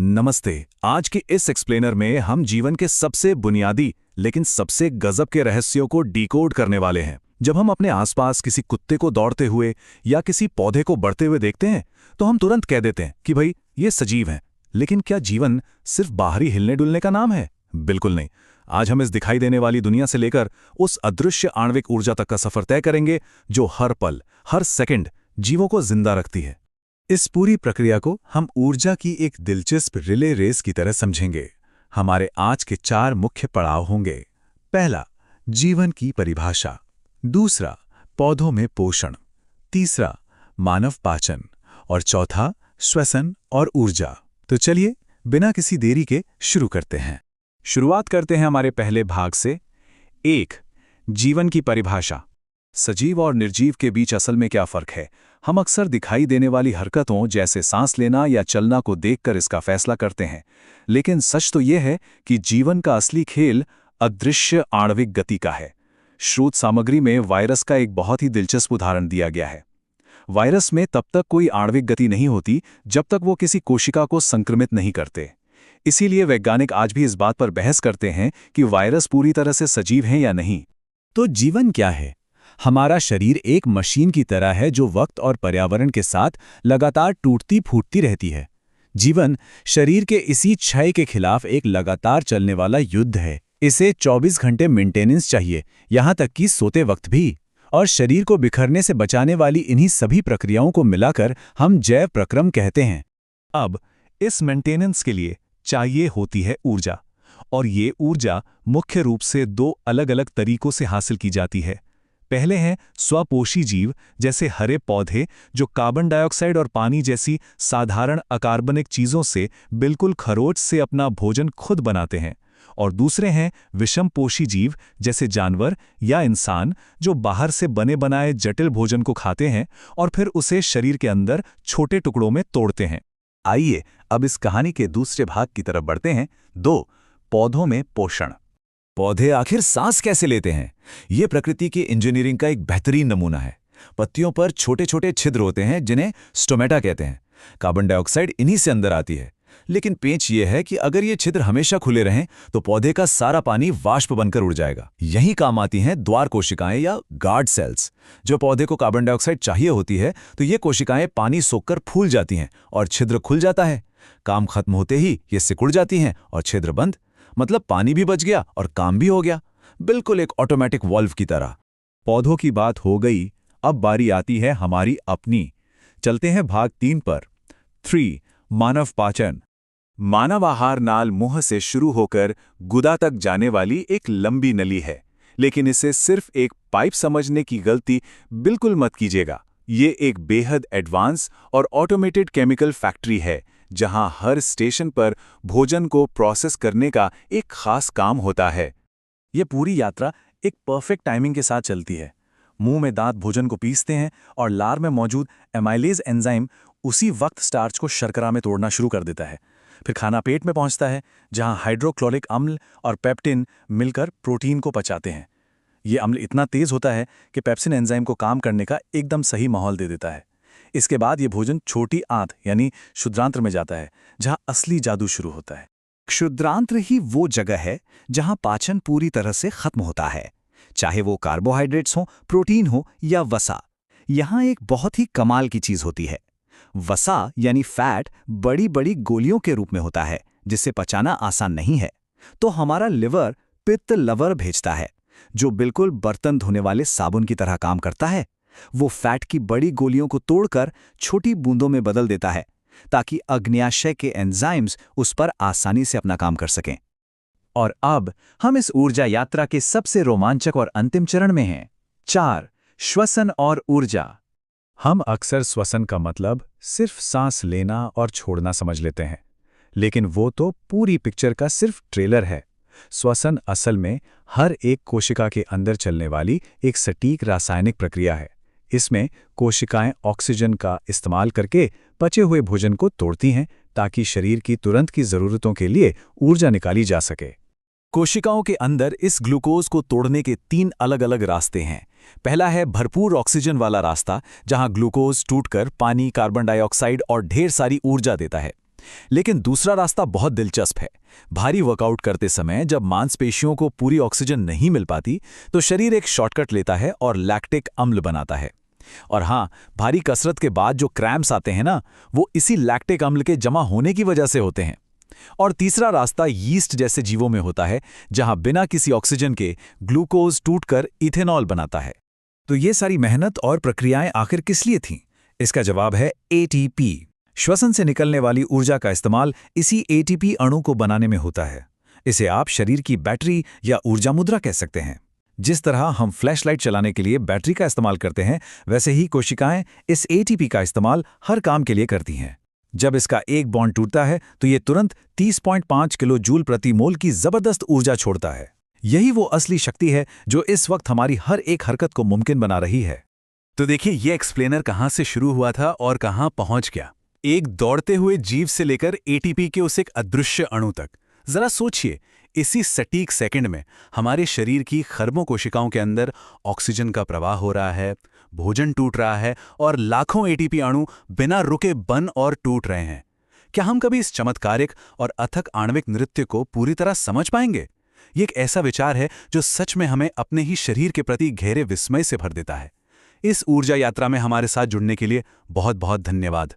नमस्ते। आज के इस एक्सप्लेनर में हम जीवन के सबसे बुनियादी लेकिन सबसे गजब के रहस्यों को डिकोड करने वाले हैं। जब हम अपने आसपास किसी कुत्ते को दौड़ते हुए या किसी पौधे को बढ़ते हुए देखते हैं तो हम तुरंत कह देते हैं कि भाई ये सजीव हैं। लेकिन क्या जीवन सिर्फ बाहरी हिलने डुलने का नाम है? बिल्कुल नहीं। आज हम इस दिखाई देने वाली दुनिया से लेकर उस अदृश्य आणविक ऊर्जा तक का सफर तय करेंगे जो हर पल, हर सेकंड जीवों को जिंदा रखती है। इस पूरी प्रक्रिया को हम ऊर्जा की एक दिलचस्प रिले रेस की तरह समझेंगे। हमारे आज के 4 मुख्य पड़ाव होंगे। पहला, जीवन की परिभाषा। दूसरा, पौधों में पोषण। तीसरा, मानव पाचन। और चौथा, श्वसन और ऊर्जा। तो चलिए बिना किसी देरी के शुरू करते हैं। शुरुआत करते हैं हमारे पहले भाग से। 1. जीवन की परिभाषा। सजीव और निर्जीव के बीच असल में क्या फर्क है? हम अक्सर दिखाई देने वाली हरकतों जैसे सांस लेना या चलना को देखकर इसका फैसला करते हैं, लेकिन सच तो यह है कि जीवन का असली खेल अदृश्य आणविक गति का है। स्रोत सामग्री में वायरस का एक बहुत ही दिलचस्प उदाहरण दिया गया है। वायरस में तब तक कोई आणविक गति नहीं होती जब तक वो किसी कोशिका को संक्रमित नहीं करते। इसीलिए वैज्ञानिक आज भी इस बात पर बहस करते हैं कि वायरस पूरी तरह से सजीव हैं या नहीं। तो जीवन क्या है? हमारा शरीर एक मशीन की तरह है जो वक्त और पर्यावरण के साथ लगातार टूटती फूटती रहती है। जीवन शरीर के इसी क्षय के खिलाफ एक लगातार चलने वाला युद्ध है। इसे 24 घंटे मेंटेनेंस चाहिए, यहां तक कि सोते वक्त भी। और शरीर को बिखरने से बचाने वाली इन्हीं सभी प्रक्रियाओं को मिलाकर हम जैव प्रक्रम कहते हैं। अब इस मेंटेनेंस के लिए चाहिए होती है ऊर्जा, और ये ऊर्जा मुख्य रूप से 2 अलग-अलग तरीकों से हासिल की जाती है। पहले हैं स्वपोषी जीव, जैसे हरे पौधे जो कार्बन डाइऑक्साइड और पानी जैसी साधारण अकार्बनिक चीजों से बिल्कुल खरोच से अपना भोजन खुद बनाते हैं। और दूसरे हैं विषमपोषी जीव, जैसे जानवर या इंसान जो बाहर से बने बनाए जटिल भोजन को खाते हैं और फिर उसे शरीर के अंदर छोटे टुकड़ों में तोड़ते हैं। आइए अब इस कहानी के दूसरे भाग की तरफ बढ़ते हैं। 2. पौधों में पोषण। पौधे आखिर सांस कैसे लेते हैं? ये प्रकृति की इंजीनियरिंग का एक बेहतरीन नमूना है। पत्तियों पर छोटे छोटे छिद्र होते हैं जिन्हें स्टोमेटा कहते हैं। कार्बन डाइऑक्साइड इन्हीं से अंदर आती है। लेकिन पेंच ये है कि अगर ये छिद्र हमेशा खुले रहें तो पौधे का सारा पानी वाष्प बनकर उड़ जाएगा। यही काम आती हैं द्वार कोशिकाएं या गार्ड सेल्स। जो पौधे को कार्बन डाइऑक्साइड चाहिए होती है तो ये कोशिकाएं पानी सोखकर फूल जाती हैं और छिद्र खुल जाता है। काम खत्म होते ही ये सिकुड़ जाती हैं और छिद्र बंद। मतलब पानी भी बच गया और काम भी हो गया, बिल्कुल एक ऑटोमेटिक वाल्व की तरह। पौधों की बात हो गई, अब बारी आती है हमारी अपनी। चलते हैं भाग 3 पर। 3. मानव पाचन। मानव आहार नाल मुंह से शुरू होकर गुदा तक जाने वाली एक लंबी नली है, लेकिन इसे सिर्फ एक पाइप समझने की गलती बिल्कुल मत कीजिएगा। ये एक बेहद एडवांस और ऑटोमेटेड केमिकल फैक्ट्री है जहां हर स्टेशन पर भोजन को प्रोसेस करने का एक खास काम होता है। यह पूरी यात्रा एक परफेक्ट टाइमिंग के साथ चलती है। मुंह में दांत भोजन को पीसते हैं और लार में मौजूद एमाइलेज एंजाइम उसी वक्त स्टार्च को शर्करा में तोड़ना शुरू कर देता है। फिर खाना पेट में पहुंचता है जहां हाइड्रोक्लोरिक अम्ल और पेप्टिन मिलकर प्रोटीन को पचाते हैं। ये अम्ल इतना तेज होता है कि पेप्सिन एंजाइम को काम करने का एकदम सही माहौल दे देता है। इसके बाद ये भोजन छोटी आंत यानी क्षुद्रांत्र में जाता है जहां असली जादू शुरू होता है। क्षुद्रांत्र ही वो जगह है जहां पाचन पूरी तरह से खत्म होता है, चाहे वो कार्बोहाइड्रेट्स हो, प्रोटीन हो या वसा। यहां एक बहुत ही कमाल की चीज होती है। वसा यानी फैट बड़ी बड़ी गोलियों के रूप में होता है जिसे पचाना आसान नहीं है। तो हमारा लिवर पित्त लवर भेजता है जो बिल्कुल बर्तन धोने वाले साबुन की तरह काम करता है। वो फैट की बड़ी गोलियों को तोड़कर छोटी बूंदों में बदल देता है ताकि अग्न्याशय के एंजाइम्स उस पर आसानी से अपना काम कर सकें। और अब हम इस ऊर्जा यात्रा के सबसे रोमांचक और अंतिम चरण में हैं। 4. श्वसन और ऊर्जा। हम अक्सर श्वसन का मतलब सिर्फ सांस लेना और छोड़ना समझ लेते हैं, लेकिन वो तो पूरी पिक्चर का सिर्फ ट्रेलर है। श्वसन असल में हर एक कोशिका के अंदर चलने वाली एक सटीक रासायनिक प्रक्रिया है। इसमें कोशिकाएं ऑक्सीजन का इस्तेमाल करके पचे हुए भोजन को तोड़ती हैं ताकि शरीर की तुरंत की ज़रूरतों के लिए ऊर्जा निकाली जा सके। कोशिकाओं के अंदर इस ग्लूकोज को तोड़ने के 3 अलग-अलग रास्ते हैं। पहला है भरपूर ऑक्सीजन वाला रास्ता, जहां ग्लूकोज टूटकर पानी, कार्बन डाइऑक्साइड और ढेर सारी ऊर्जा देता है। लेकिन दूसरा रास्ता बहुत दिलचस्प है। भारी वर्कआउट करते समय जब मांसपेशियों को पूरी ऑक्सीजन नहीं मिल पाती, तो शरीर एक शॉर्टकट लेता है और लैक्टिक अम्ल बनाता है। और हाँ, भारी कसरत के बाद जो क्रैम्प्स आते हैं ना, वो इसी लैक्टिक अम्ल के जमा होने की वजह से होते हैं। और तीसरा रास्ता यीस्ट जैसे जीवों में होता है, जहां बिना किसी ऑक्सीजन के ग्लूकोज टूटकर इथेनॉल बनाता है। तो ये सारी मेहनत और प्रक्रियाएं आखिर किस लिए थीं? इसका जवाब है एटीपी। श्वसन से निकलने वाली ऊर्जा का इस्तेमाल इसी एटीपी अणु को बनाने में होता है। इसे आप शरीर की बैटरी या ऊर्जा मुद्रा कह सकते हैं। जिस तरह हम फ्लैशलाइट चलाने के लिए बैटरी का इस्तेमाल करते हैं, वैसे ही कोशिकाएं इस एटीपी का इस्तेमाल हर काम के लिए करती हैं। जब इसका एक बॉन्ड टूटता है तो ये तुरंत 30.5 किलो जूल प्रति मोल की जबरदस्त ऊर्जा छोड़ता है। यही वो असली शक्ति है जो इस वक्त हमारी हर एक हरकत को मुमकिन बना रही है। तो देखिए, ये एक्सप्लेनर कहाँ से शुरू हुआ था और कहाँ पहुंच गया। एक दौड़ते हुए जीव से लेकर एटीपी के उस एक अदृश्य अणु तक। जरा सोचिए, इसी सटीक सेकंड में हमारे शरीर की खरबों कोशिकाओं के अंदर ऑक्सीजन का प्रवाह हो रहा है, भोजन टूट रहा है और लाखों एटीपी अणु बिना रुके बन और टूट रहे हैं। क्या हम कभी इस चमत्कारिक और अथक आणविक नृत्य को पूरी तरह समझ पाएंगे? ये एक ऐसा विचार है जो सच में हमें अपने ही शरीर के प्रति गहरे विस्मय से भर देता है। इस ऊर्जा यात्रा में हमारे साथ जुड़ने के लिए बहुत बहुत धन्यवाद।